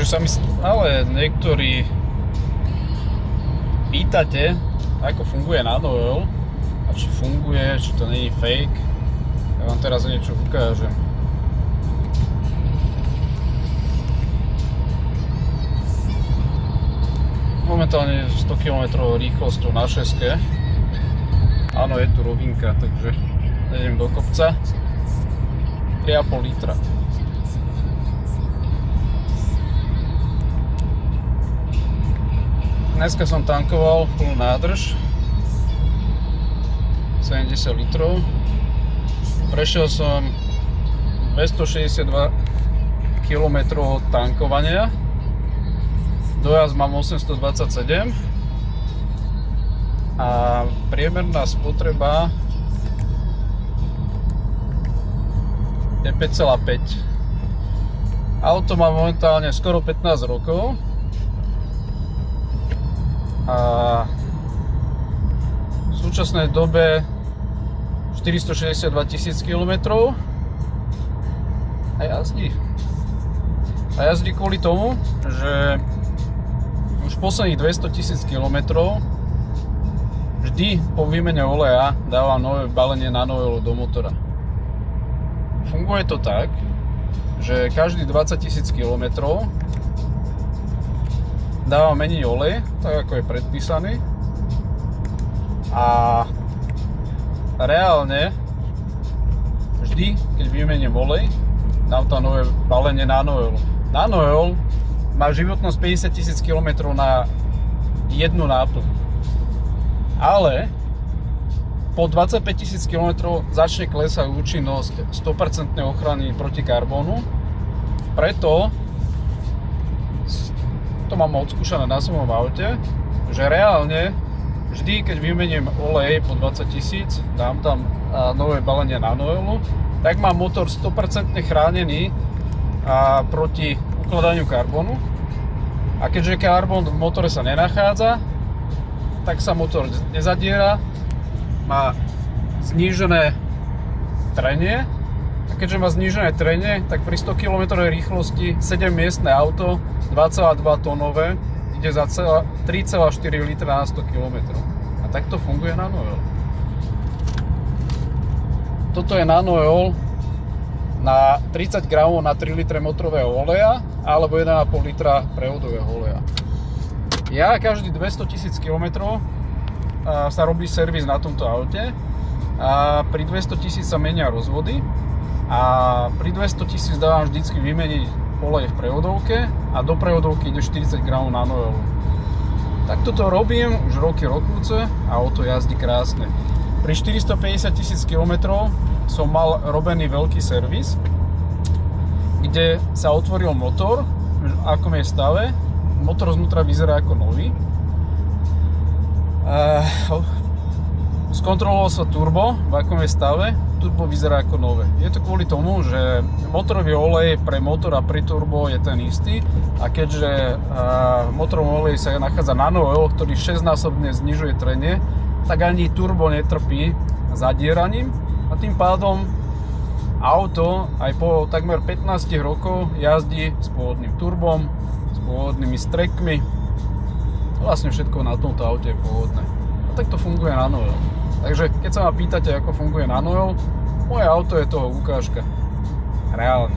Keďže sa mi ale niektorí pýtate, ako funguje NanoOil a či funguje, či to nie je fake, ja vám teraz niečo ukážem. Momentálne 100 km rýchlosťou na 6. Áno, je tu rovinka, takže idem do kopca. 3,5 litra. Dneska som tankoval plnú nádrž 70 litrov. Prešiel som 262 km od tankovania. Dojazd mám 827 a priemerná spotreba je 5,5. Auto má momentálne skoro 15 rokov a v súčasnej dobe 462 000 km a jazdí. A jazdí kvôli tomu, že už posledných 200 000 km vždy po výmene oleja dávam nové balenie NanoOilu do motora. Funguje to tak, že každých 20 000 km dávam meniť olej, tak ako je predpísaný. A reálne vždy, keď vymeniem olej, dám tam nové balenie NanoOilu. NanoOil má životnosť 50 000 km na jednu náplň. Ale po 25 000 km začne klesať účinnosť 100% ochrany proti karbónu. Preto to mám odskúšané na svojom aute, že reálne vždy, keď vymeniem olej po 20 000, dám tam nové balenie NanoOilu, tak mám motor 100% chránený proti ukladaniu karbónu. A keďže karbón v motore sa nenachádza, tak sa motor nezadiera, má znížené trenie. A keďže má znížené trenie, tak pri 100 km rýchlosti 7-miestne auto, 2,2 tónové, ide za 3,4 litra na 100 km. A takto funguje NanoOil. Toto je NanoOil na 30 gramov na 3 litre motorového oleja alebo 1,5 litra prevodového oleja. Ja každý 200 000 km sa robí servis na tomto aute a pri 200 000 sa menia rozvody a pri 200 000 dávam vždycky vymeniť olej v prevodovke a do prevodovky ide 40 gramov NanoOilu. Takto to robím už roky rokúce a auto jazdí krásne. Pri 450 000 km som mal robený veľký servis, kde sa otvoril motor, v akom je stave. Motor znútra vyzerá ako nový. Skontroloval sa turbo, v akom je stave. Turbo vyzerá ako nové. Je to kvôli tomu, že motorový olej pre motor a pre turbo je ten istý a keďže v motorovom oleji sa nachádza NanoOil, ktorý 6-násobne znižuje trenie, tak ani turbo netrpí zadieraním a tým pádom auto aj po takmer 15 rokov jazdí s pôvodným turbom, s pôvodnými strekmi. Vlastne všetko na tomto aute je pôvodné. A takto funguje NanoOil. Takže keď sa ma pýtate, ako funguje NanoOil, moje auto je toho ukážka. Reálne.